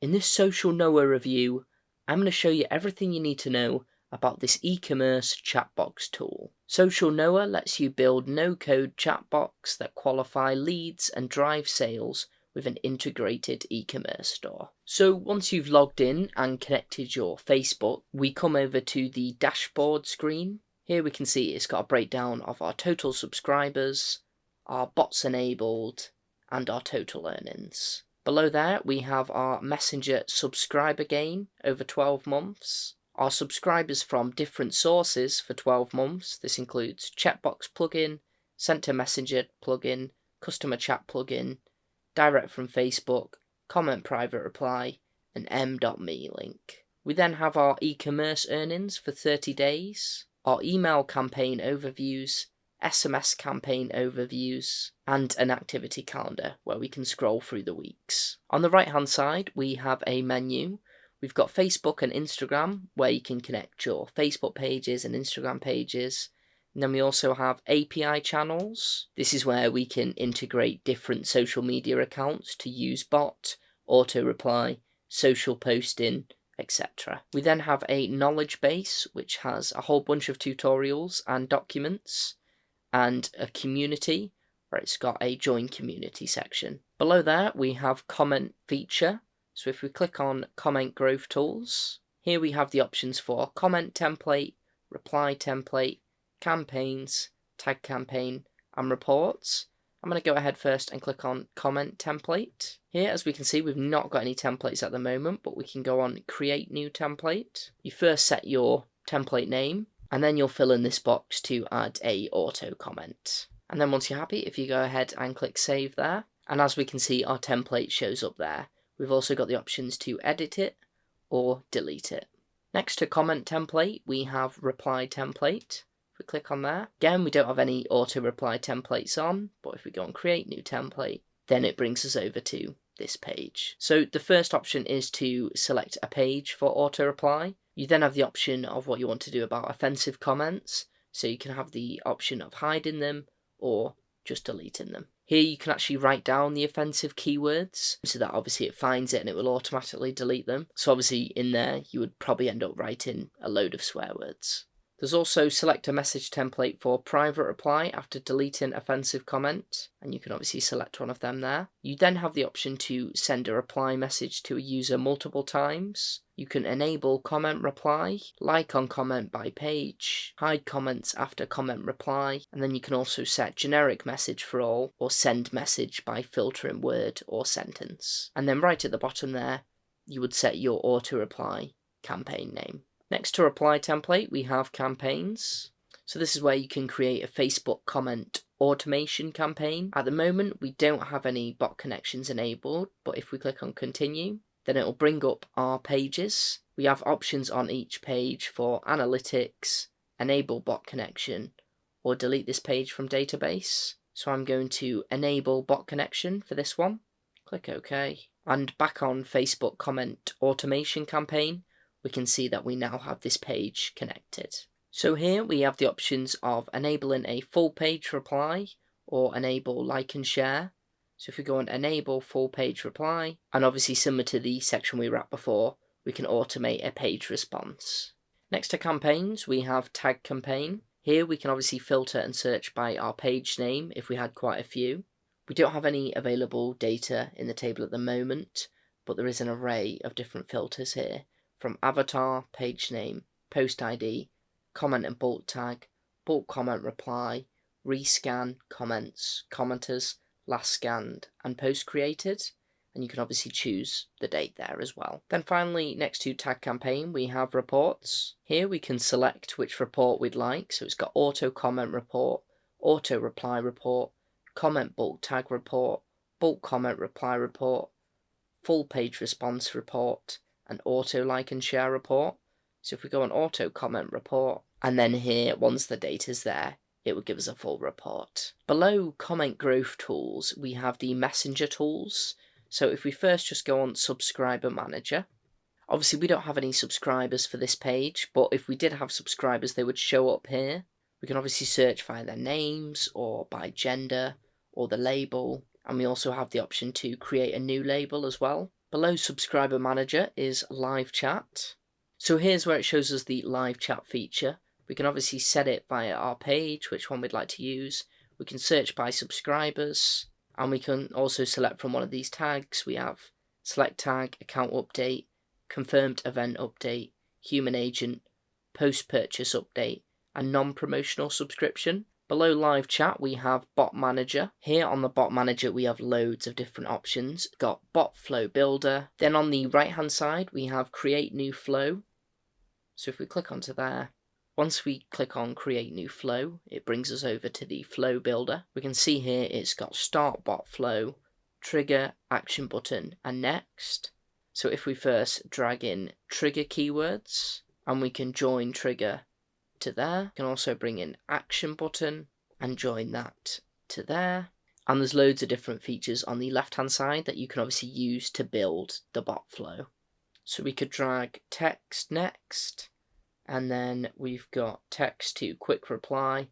In this SocialNowa review, I'm going to show you everything you need to know about this Ecommerce chatbox tool. SocialNowa lets you build no-code chatbots that qualify leads and drive sales with an integrated e-commerce store. So once you've logged in and connected your Facebook, we come over to the dashboard screen. Here we can see it's got a breakdown of our total subscribers, our bots enabled, and our total earnings. Below there we have our Messenger subscriber gain over 12 months, our subscribers from different sources for 12 months. This includes Chatbots plugin, Sent to Messenger plugin, Customer Chat plugin, Direct from Facebook, Comment Private Reply, and m.me link. We then have our e-commerce earnings for 30 days, our email campaign overviews, SMS campaign overviews, and an activity calendar where we can scroll through the weeks. On the right hand side we have a menu. We've got Facebook and Instagram where you can connect your Facebook pages and Instagram pages. And then we also have API channels. This is where we can integrate different social media accounts to use bot, auto reply, social posting, etc. We then have a knowledge base which has a whole bunch of tutorials and documents, and a community where it's got a join community section. Below there we have comment feature. So if we click on comment growth tools, here we have the options for comment template, reply template, campaigns, tag campaign, and reports. I'm going to go ahead first and click on comment template. Here, as we can see, we've not got any templates at the moment, but we can go on create new template. You first set your template name, and then you'll fill in this box to add a auto comment. And then once you're happy, if you go ahead and click save there, and as we can see, our template shows up there. We've also got the options to edit it or delete it. Next to comment template, we have reply template. If we click on there, again, we don't have any auto reply templates on, but if we go on create new template, then it brings us over to this page. So the first option is to select a page for auto reply. You then have the option of what you want to do about offensive comments. So you can have the option of hiding them or just deleting them. Here you can actually write down the offensive keywords so that obviously it finds it and it will automatically delete them. So obviously in there you would probably end up writing a load of swear words. There's also select a message template for private reply after deleting offensive comment, and you can obviously select one of them there. You then have the option to send a reply message to a user multiple times. You can enable comment reply, like on comment by page, hide comments after comment reply, and then you can also set generic message for all or send message by filtering word or sentence. And then right at the bottom there, you would set your auto reply campaign name. Next to reply template, we have campaigns. So this is where you can create a Facebook comment automation campaign. At the moment, we don't have any bot connections enabled, but if we click on continue, then it will bring up our pages. We have options on each page for analytics, enable bot connection, or delete this page from database. So I'm going to enable bot connection for this one. Click OK. And back on Facebook comment automation campaign, we can see that we now have this page connected. So here we have the options of enabling a full page reply or enable like and share. So if we go on enable full page reply, and obviously similar to the section we were at before, we can automate a page response. Next to campaigns, we have tag campaign. Here we can obviously filter and search by our page name if we had quite a few. We don't have any available data in the table at the moment, but there is an array of different filters here, from avatar, page name, post ID, comment and bulk tag, bulk comment reply, rescan, comments, commenters, last scanned, and post created, and you can obviously choose the date there as well. Then finally, next to tag campaign, we have reports. Here we can select which report we'd like, so it's got auto comment report, auto reply report, comment bulk tag report, bulk comment reply report, full page response report, and auto like and share report. So if we go on auto comment report, and then here, once the data's there, it would give us a full report. Below comment growth tools, we have the messenger tools. So if we first just go on subscriber manager, obviously we don't have any subscribers for this page, but if we did have subscribers, they would show up here. We can obviously search by their names or by gender or the label, and we also have the option to create a new label as well. Below Subscriber Manager is Live Chat. So here's where it shows us the live chat feature. We can obviously set it via our page, which one we'd like to use. We can search by subscribers, and we can also select from one of these tags. We have select tag, account update, confirmed event update, human agent, post-purchase update, and non-promotional subscription. Below live chat, we have bot manager. Here on the bot manager, we have loads of different options. We've got bot flow builder. Then on the right hand side, we have create new flow. So if we click onto there, once we click on create new flow, it brings us over to the flow builder. We can see here it's got start bot flow, trigger, action button, and next. So if we first drag in trigger keywords, and we can join trigger to there. We can also bring in action button and join that to there. And there's loads of different features on the left hand side that you can obviously use to build the bot flow. So we could drag text next, and then we've got text to quick reply.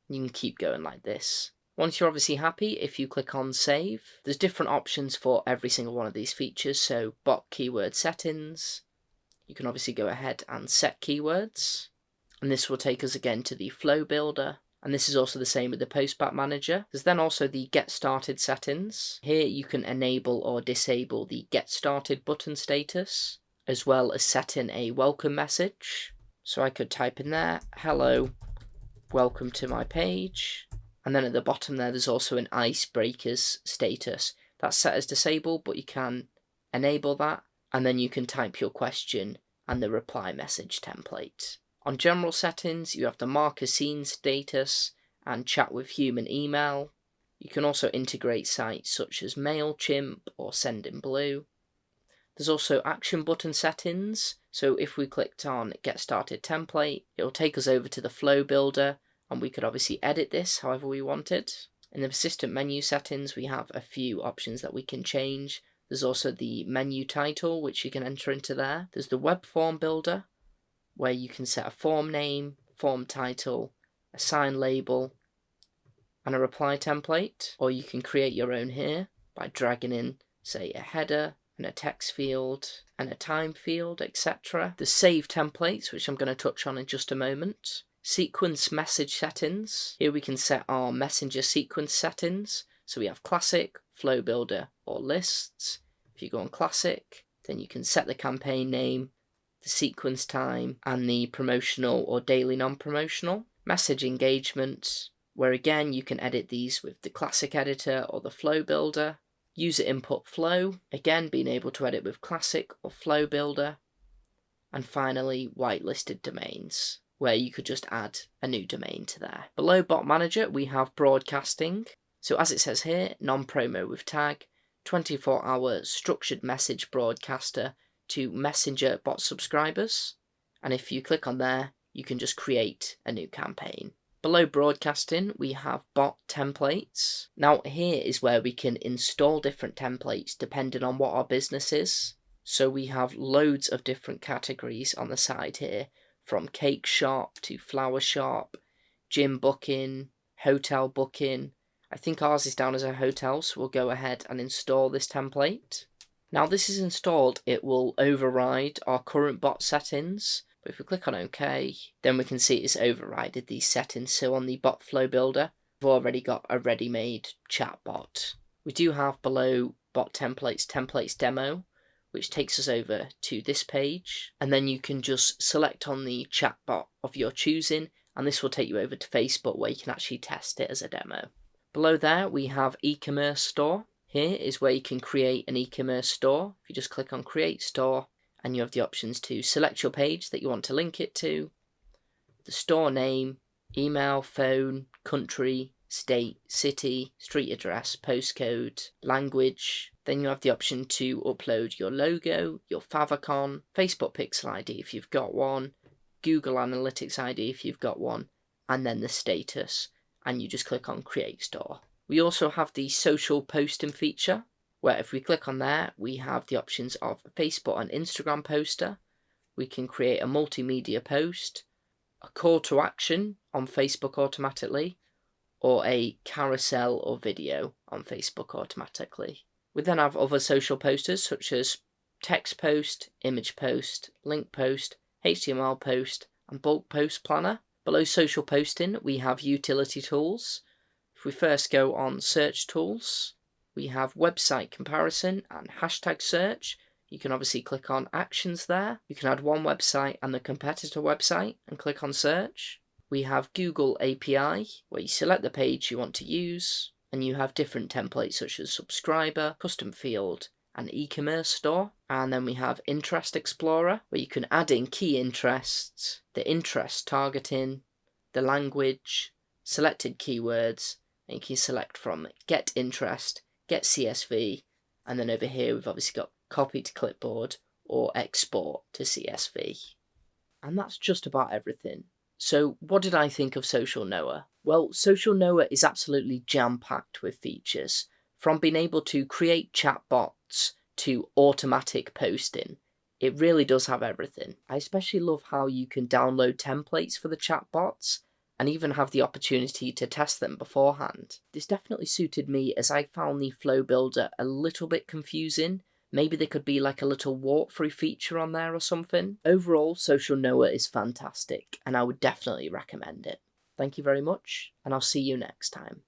You can keep going like this. Once you're obviously happy, if you click on save, there's different options for every single one of these features. So bot keyword settings, you can obviously go ahead and set keywords, and this will take us again to the flow builder. And this is also the same with the postbat manager. There's then also the get started settings. Here you can enable or disable the get started button status, as well as set in a welcome message. So I could type in there, hello, welcome to my page. And then at the bottom there's also an icebreakers status. That's set as disabled, but you can enable that. And then you can type your question and the reply message template. On general settings, you have the mark as seen status and chat with human email. You can also integrate sites such as MailChimp or Sendinblue. There's also action button settings. So if we clicked on get started template, it will take us over to the flow builder, and we could obviously edit this however we wanted. In the persistent menu settings, we have a few options that we can change. There's also the menu title, which you can enter into there. There's the web form builder, where you can set a form name, form title, a sign label, and a reply template. Or you can create your own here by dragging in, say, a header and a text field and a time field, etc. The save templates, which I'm going to touch on in just a moment. Sequence message settings. Here we can set our messenger sequence settings. So we have classic, flow builder, or lists. If you go on classic, then you can set the campaign name, the sequence time, and the promotional or daily non-promotional. Message engagement, where again you can edit these with the classic editor or the flow builder. User input flow, again being able to edit with classic or flow builder. And finally, whitelisted domains, where you could just add a new domain to there. Below bot manager, we have broadcasting. So as it says here, non-promo with tag, 24-hour structured message broadcaster to messenger bot subscribers. And if you click on there, you can just create a new campaign. Below broadcasting, we have bot templates. Now here is where we can install different templates depending on what our business is. So we have loads of different categories on the side here, from cake shop to flower shop, gym booking, hotel booking. I think ours is down as a hotel, so we'll go ahead and install this template. Now this is installed, it will override our current bot settings. But if we click on OK, then we can see it's overrided these settings. So on the bot flow builder, we've already got a ready-made chatbot. We do have below bot templates demo, which takes us over to this page. And then you can just select on the chatbot of your choosing, and this will take you over to Facebook where you can actually test it as a demo. Below there, we have Ecommerce store. Here is where you can create an e-commerce store. If you just click on create store, and you have the options to select your page that you want to link it to, the store name, email, phone, country, state, city, street address, postcode, language. Then you have the option to upload your logo, your favicon, Facebook Pixel ID if you've got one, Google Analytics ID if you've got one, and then the status. And you just click on create store. We also have the social posting feature, where if we click on there, we have the options of Facebook and Instagram poster. We can create a multimedia post, a call to action on Facebook automatically, or a carousel or video on Facebook automatically. We then have other social posters such as text post, image post, link post, HTML post, and bulk post planner. Below social posting, we have utility tools. If we first go on search tools, we have website comparison and hashtag search. You can obviously click on actions there. You can add one website and the competitor website and click on search. We have Google API, where you select the page you want to use, and you have different templates such as subscriber, custom field, and e-commerce store. And then we have Interest Explorer, where you can add in key interests, the interest targeting, the language, selected keywords, and you can select from Get Interest, Get CSV, and then over here we've obviously got Copy to Clipboard or Export to CSV. And that's just about everything. So what did I think of SocialNowa? Well, SocialNowa is absolutely jam-packed with features, from being able to create chatbots to automatic posting. It really does have everything. I especially love how you can download templates for the chatbots and even have the opportunity to test them beforehand. This definitely suited me, as I found the flow builder a little bit confusing. Maybe there could be like a little walkthrough feature on there or something. Overall, SocialNowa is fantastic, and I would definitely recommend it. Thank you very much, and I'll see you next time.